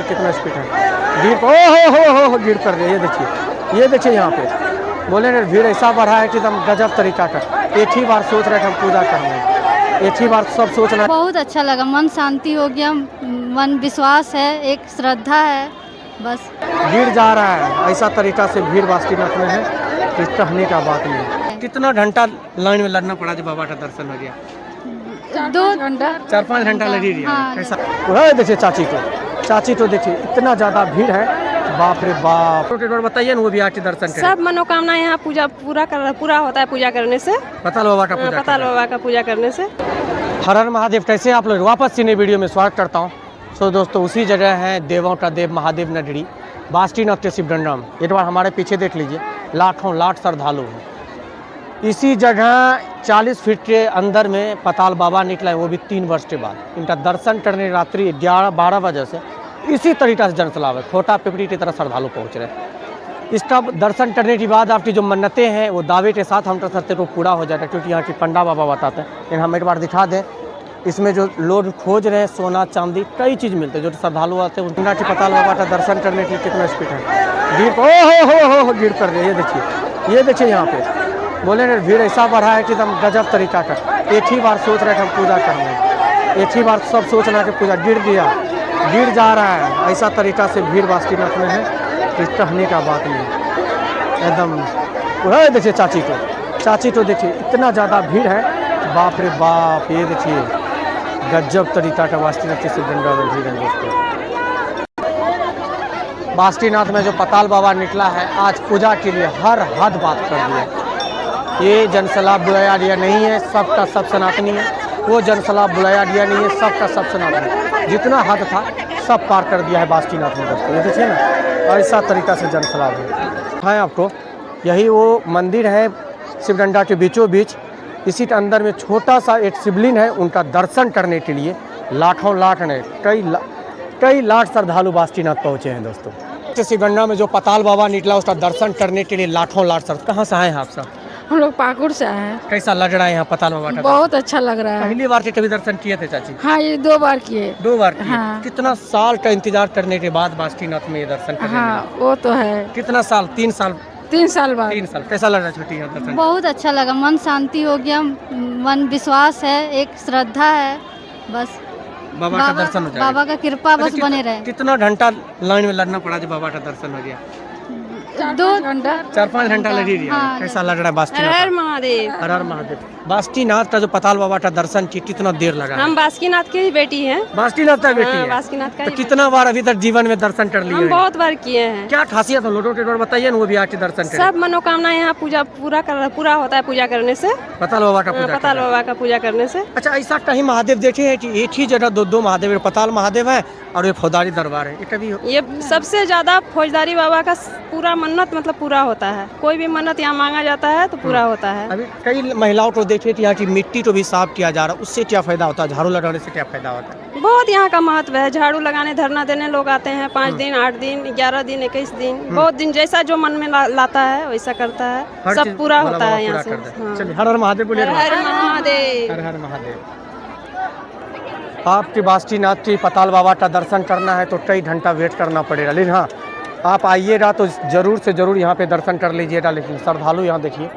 कितना स्पीड है। भीड़ हो भीड़ कर रही है, ये देखिए यहाँ पे बोले ना भीड़ ऐसा बढ़ा है कि एकदम गजब तरीका का। एक ही बार सोच रहे थे हम पूजा करने, एक ही बार सब सोच रहे। बहुत अच्छा लगा, मन शांति हो गया, मन विश्वास है, एक श्रद्धा है, बस। भीड़ जा रहा है, ऐसा तरीका से भीड़ बासुकीनाथ में है कि कहने का बात नहीं। कितना घंटा लाइन में लड़ना पड़ा जब बाबा का दर्शन हो गया? 4-5 घंटा लगी रही है। कैसा देखिए चाची तो देखिए इतना ज़्यादा भीड़ है, बाप रे बाप। बताइए ना, वो भी आके दर्शन करें। सब मनोकामना यहाँ पूरा होता है पूजा करने से। पताल बाबा का पूजा, पताल बाबा का पूजा करने से। हर हर महादेव। कैसे आप लोग? वापस से नई वीडियो में स्वागत करता हूँ। सो दोस्तों, उसी जगह है देवों का देव महादेव नगरी बासुकीनाथ के शिवडंडम। एक बार हमारे पीछे देख लीजिए, लाखों लाख श्रद्धालु हैं। इसी जगह 40 फीट के अंदर में पताल बाबा निकला है, वो भी 3 वर्ष के बाद। इनका दर्शन करने रात्रि 11-12 बजे से इसी तरीका से जनसलाब है, खोटा पिपड़ी की तरह श्रद्धालु पहुँच रहे हैं। इसका दर्शन करने के बाद आपकी जो मन्नतें हैं वो दावे के साथ हम करते को पूरा हो जाता है, क्योंकि यहाँ की पंडा बाबा बताते हैं। लेकिन हम एक बार दिखा दें, इसमें जो लोग खोज रहे हैं सोना चांदी कई चीज़ मिलते हैं। जो श्रद्धालु आते हैं उनका पताल बाबा का दर्शन करने के लिए कितना स्पीड है। भीड़ हो भीड़ कर रही है, ये देखिए यहाँ पे बोले ना भीड़ ऐसा बढ़ा है कि एकदम गजब तरीका का। एक ही बार सोच रहे थे हम पूजा करने, एक ही बार सब सोच रहे कि पूजा गिर जा रहा है। ऐसा तरीका से भीड़ बासुकीनाथ में है कि कहने का बात नहीं। एकदम देखिए चाची तो देखिए इतना ज़्यादा भीड़ है, बाप रे बाप। ये देखिए गजब तरीका का बासुकीनाथ के शिवडंडा में भीड़ है दोस्तों। बासुकीनाथ में जो पताल बाबा निकला है आज पूजा के लिए हर हद बात कर दिया। ये जनसलाब बुलाया दिया नहीं है, सबका सब सनातनी है। वो जनसलाब बुलाया दिया नहीं है, सबका सब सनातनी। जितना हद था सब पार कर दिया है बासुकीनाथ में दोस्तों। ये देखिए ना, ऐसा तरीका से जनसलाब है आपको। यही वो मंदिर है शिवडंडा के बीचों बीच। इसी के अंदर में छोटा सा एक शिवलिंग है, उनका दर्शन करने के लिए लाखों लाख ने कई लाख श्रद्धालु बासुकीनाथ पहुँचे हैं दोस्तों। शिवडंडा में जो पताल बाबा निकला उसका दर्शन करने के लिए लाखों लाख श्रद्धालु। कहाँ से आए हैं आप सब? हम लोग पाकुड़ से आए हैं। कैसा लग रहा है यहाँ पताल बाबा का? बहुत अच्छा लग रहा है। पहली बार के कभी दर्शन किए थे चाची? हाँ, ये 2 बार किए। 2 बार किए। हाँ। कितना साल का इंतजार करने के बाद बासुकीनाथ में ये दर्शन करने हाँ, वो तो है। कितना साल? 3 साल। 3 साल बाद। 3 साल। कैसा लग रहा है छोटी यहाँ दर्शन? बहुत अच्छा लगा, मन शांति हो गया, मन विश्वास है, एक श्रद्धा है, बस। बाबा का दर्शन हो जाएगा। बाबा का कृपा बस बने रहे। कितना घंटा लाइन में लड़ना पड़ा जब बाबा का दर्शन हो गया? 4-5 घंटा लगी रही है। कैसा लग रहा है बासुकीनाथ? हर महादेव। हर हर महादेव। बासुकीनाथ का जो पताल बाबा का दर्शन की कितना देर लगा? हम बासुकीनाथ की ही बेटी हैं। बासुकीनाथ का बेटी है? बासुकीनाथ का तो कितना बार अभी तक जीवन में दर्शन कर लिए? हम बहुत बार किए हैं। क्या खासियत है लोगों के? बताइए ना, वो भी आके दर्शन करें। सब मनोकामना यहाँ पूरा होता है पूजा करने से। पताल बाबा का पूजा, पताल बाबा का पूजा करने से। अच्छा, ऐसा कहीं महादेव देखे हैं कि एक ही जगह दो महादेव, पताल महादेव है और ये फौजदारी दरबार है? ये कभी ये सबसे ज्यादा फौजदारी बाबा का पूरा मन्नत मतलब पूरा होता है। कोई भी मन्नत यहाँ मांगा जाता है तो पूरा होता है। अभी कई महिलाओं को देखे कि यहाँ की मिट्टी को भी साफ किया जा रहा है, उससे क्या फायदा होता है? झाड़ू लगाने से क्या फायदा होता है? बहुत यहाँ का महत्व है। झाड़ू लगाने धरना देने लोग आते हैं 5 दिन 8 दिन 11 दिन 21 दिन, बहुत दिन, जैसा जो मन में लाता है वैसा करता है। सब पूरा होता है यहाँ से। चलिए, हर हर महादेव बोलिए। हर महादेव। हर हर महादेव। आपके बासुकीनाथ की पताल बाबा का दर्शन करना है तो कई घंटा वेट करना पड़ेगा, लेकिन हाँ आप आइएगा तो ज़रूर से ज़रूर यहाँ पे दर्शन कर लीजिएगा। लेकिन श्रद्धालु यहाँ देखिए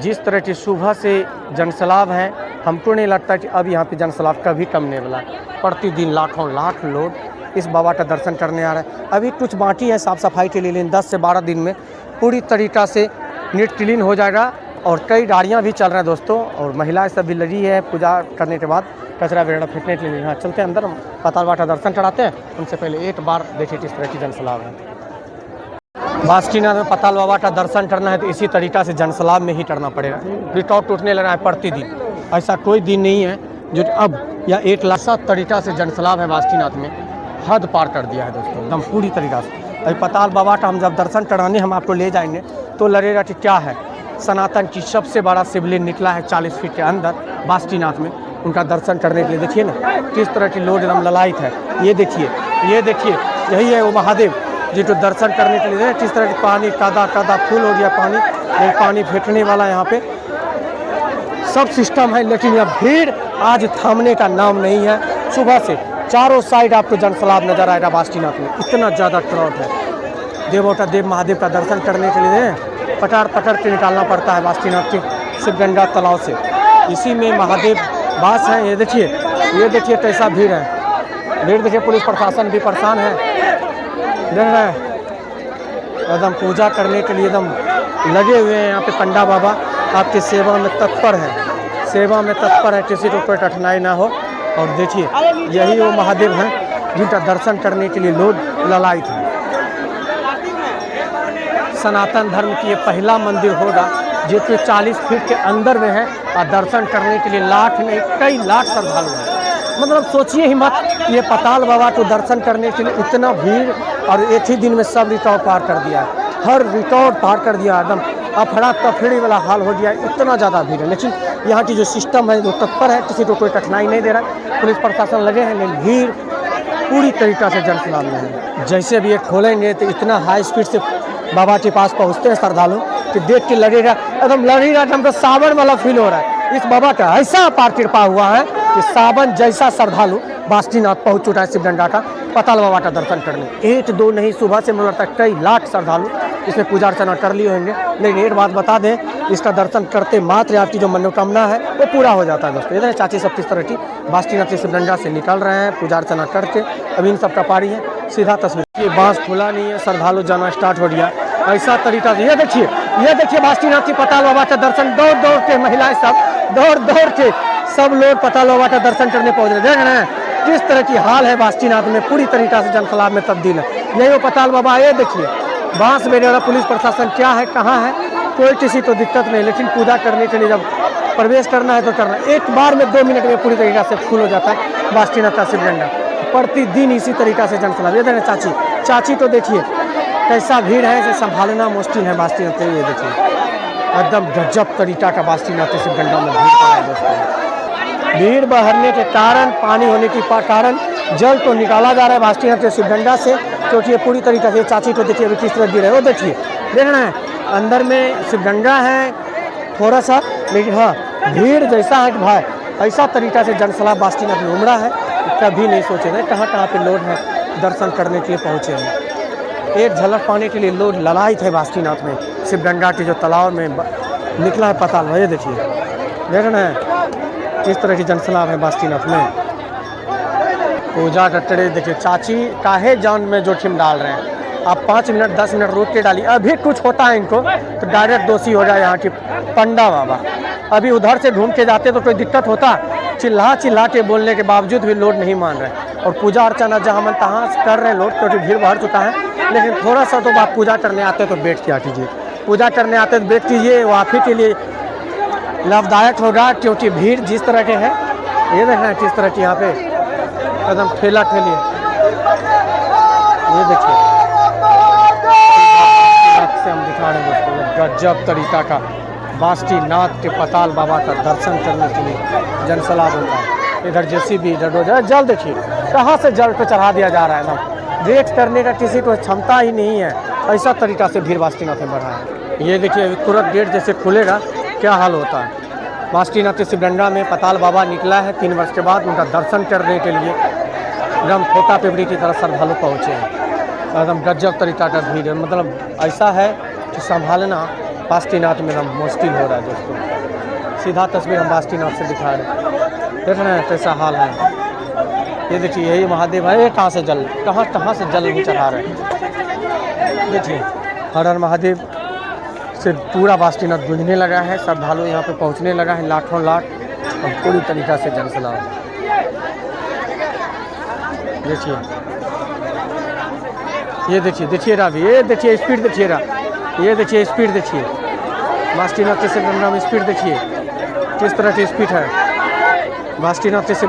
जिस तरह की सुबह से जनसलाब है, हमको नहीं लगता कि अब यहाँ पे जनसलाब कभी कम नहीं वाला। प्रतिदिन लाखों लाख लोग इस बाबा का दर्शन करने आ रहे हैं। अभी कुछ बाकी है साफ़ सफाई के लिए, लेकिन 10 से 12 दिन में पूरी तरीक़ा से नीट क्लीन हो जाएगा। और कई गाड़ियाँ भी चल रहे हैं दोस्तों, और महिलाएँ सब भी लगी है पूजा करने के बाद कचरा वगैरह फेंकने के लिए। हाँ, चलते हैं अंदर, पताल बाबा का दर्शन कराते हैं। उनसे पहले एक बार देखिए किस तरह की जनसलाब है। बासुकीनाथ में पताल बाबा का दर्शन करना है तो इसी तरीका से जनसलाब में ही करना पड़ेगा। रिकॉर्ड टूटने लगा है प्रतिदिन, ऐसा कोई दिन नहीं है जो अब या 1 लाख तरीका से जनसलाब है बासुकीनाथ में। हद पार कर दिया है दोस्तों एकदम पूरी तरीका से। अभी पताल बाबा का हम जब दर्शन कराने हम आपको ले जाएंगे तो लगेगा कि क्या है, सनातन की सबसे बड़ा शिवलिंग निकला है 40 फीट के अंदर बासुकीनाथ में। उनका दर्शन करने के लिए देखिए ना किस तरह की लोग एकदम ललायत है। ये देखिए यही है वो महादेव जिनको दर्शन करने के लिए। किस तरह की पानी कादा फूल हो गया पानी, नहीं पानी फेंकने वाला यहाँ पे सब सिस्टम है, लेकिन यह भीड़ आज थामने का नाम नहीं है। सुबह से चारों साइड आपको जनसलाब नजर आएगा बासुकीनाथ में, इतना ज़्यादा क्राउड है। देवोटा देव महादेव का दर्शन करने के लिए पटार पटार के निकालना पड़ता है बासुकीनाथ के शिवगंगा तालाब से। इसी में महादेव वास हैं। ये देखिए कैसा भीड़ है, भीड़ देखिए, पुलिस प्रशासन भी परेशान है, देख रहे हैं, एकदम पूजा करने के लिए एकदम लगे हुए हैं। यहाँ पे पंडा बाबा आपकी सेवा में तत्पर है, किसी को कोई कठिनाई ना हो। और देखिए यही वो महादेव हैं जिनका दर्शन करने के लिए लोग ललायित हैं। सनातन धर्म की ये पहला मंदिर होगा जो कि 40 फीट के अंदर में है और दर्शन करने के लिए लाख नहीं कई लाख श्रद्धालु हैं। मतलब सोचिए ही मत, ये पताल बाबा को दर्शन करने के लिए इतना भीड़, और एक ही दिन में सब रिकॉर्ड पार कर दिया है, हर रिकॉर्ड पार कर दिया, एकदम अफड़ा तफड़ी वाला हाल हो गया, इतना ज़्यादा भीड़ है। लेकिन यहाँ की जो सिस्टम है वो तत्पर है, किसी को कोई कठिनाई नहीं दे रहा है, पुलिस प्रशासन लगे हैं, लेकिन भीड़ पूरी तरीक़ा से जनसलाब में है। जैसे भी ये खोलेंगे तो इतना हाई स्पीड से बाबा के पास पहुँचते हैं श्रद्धालु कि देख के लगेगा एकदम हमको सावन वाला फील हो रहा है। इस बाबा का ऐसा अपार कृपा हुआ है कि सावन जैसा श्रद्धालु बासुकीनाथ पहुँच चुका है शिवगंगा का पताल बाबा का दर्शन करने। एक दो नहीं, सुबह से मुझे लगता है कई लाख श्रद्धालु इसमें पूजा अर्चना कर लिए होंगे। लेकिन एक बात बता दें, इसका दर्शन करते मात्र आपकी जो मनोकामना है वो पूरा हो जाता है दोस्तों। इधर चाची सब किस तरह की बासुकीनाथ से शिवगंगा से निकल रहे हैं पूजा अर्चना करके। अभी इन सबका पारी है, सीधा तस्वीर। ये बाँस खुला नहीं है, श्रद्धालु जाना स्टार्ट हो गया ऐसा तरीका से। ये देखिए बासुकीनाथ की पताल बाबा का दर्शन, दौड़ दौड़ के महिलाएं सब दौड़ दौड़ के सब लोग पताल बाबा का दर्शन करने पहुँच रहे। देख रहे हैं किस तरह की हाल है बासुकीनाथ में, पूरी तरीका से जनसलाब में तब्दील है। यही वो पताल बाबा, ये देखिए बांस बेड़े वाला पुलिस प्रशासन क्या है, कहाँ है, कोई किसी को दिक्कत नहीं। लेकिन पूजा करने के लिए जब प्रवेश करना है तो करना है। एक बार में 2 मिनट में पूरी तरीका से फुल हो जाता है बासुकीनाथ का शिवगंगा। प्रतिदिन इसी तरीका से जनसलाब। ये देखें चाची तो देखिए कैसा भीड़ है, इसे संभालना मुश्किल है बासुकीनाथ के। ये देखिए एकदम गजब तरीका का बासुकीनाथ के शिवगंगा में भीड़ है दोस्तों। भीड़ बढ़ने के कारण, पानी होने के कारण जल तो निकाला जा रहा है बासुकीनाथ के शिवगंगा से, क्योंकि ये पूरी तरीके से चाची को देखिए अभी किस तरह गिर है। वो देखिए देख रहे हैं अंदर में शिवगंगा है थोड़ा सा, लेकिन हाँ भीड़ जैसा है कि भाई ऐसा तरीका से जनसलाब बासुकीनाथ में उमड़ा है, कभी नहीं सोचे थे। कहाँ पे लोग हैं दर्शन करने के लिए पहुँचे हैं। एक झलक पाने के लिए लोग ललायित है बासुकीनाथ में शिवगंगा के जो तालाब में निकला है पताल। ये देखिए देख रहे हैं किस तरह की जनसलाब है बासुकीनाथ में। पूजा करते देखिए चाची काहे जान में जोखिम डाल रहे हैं। आप 5 मिनट 10 मिनट रोक के डालिए, अभी कुछ होता है इनको तो डायरेक्ट दोषी हो जाए यहाँ की पंडा बाबा। अभी उधर से घूम के जाते तो कोई दिक्कत होता, चिल्ला के बोलने के बावजूद भी लोग नहीं मान रहे। और पूजा अर्चना जहाँ मन तहाँ कर रहे हैं लोग, क्योंकि भीड़ बढ़ चुका है। लेकिन थोड़ा सा तो आप पूजा करने आते तो बैठ के आ कीजिए, पूजा करने आते तो बैठ कीजिए, वो आप ही के लिए लाभदायक होगा। क्योंकि भीड़ जिस तरह के है, ये देख रहे हैं किस तरह की यहाँ पे एकदम ठेला ठेली। ये देखिए से हम दिखा रहे हैं दोस्तों गजब तरीका का बासुकीनाथ के पताल बाबा का दर्शन करने के लिए जनसलाब होता है। इधर जेसीबी इधर जल देखिए कहाँ से जल पे चढ़ा दिया जा रहा है ना, वेट करने का किसी को क्षमता ही नहीं है। ऐसा तरीका से भीड़ बासुकीनाथ में बढ़ा है। ये देखिए तुरंत गेट जैसे खुलेगा क्या हाल होता है। बासुकीनाथ के शिवगंगा में पताल बाबा निकला है 3 वर्ष के बाद, उनका दर्शन करने के लिए एकदम खोता पिपड़ी की तरह श्रद्धालु पहुँचे हैं। एकदम गजब तरीका का भीड़ है, मतलब ऐसा है कि संभालना बासुकीनाथ में एकदम मुश्किल हो रहा है दोस्तों। सीधा तस्वीर हम बासुकीनाथ से दिखा रहे हैं, देख रहे हैं कैसा हाल है। ये देखिए यही महादेव है, कहाँ से जल कहाँ से जल भी चढ़ा रहे हैं। देखिए हर हर महादेव से पूरा बासुकीनाथ गूंजने लगा है, श्रद्धालु यहाँ पे पहुँचने लगा है लाखों लाख, और पूरी तरीक़ा से जनसलाब। देखिए रावी, ये देखिए स्पीड देखिए ये देखिए स्पीड देखिए बासुकीनाथ के शिवगंगा में स्पीड देखिए किस तरह की स्पीड है बासुकीनाथ के शिवगंगा।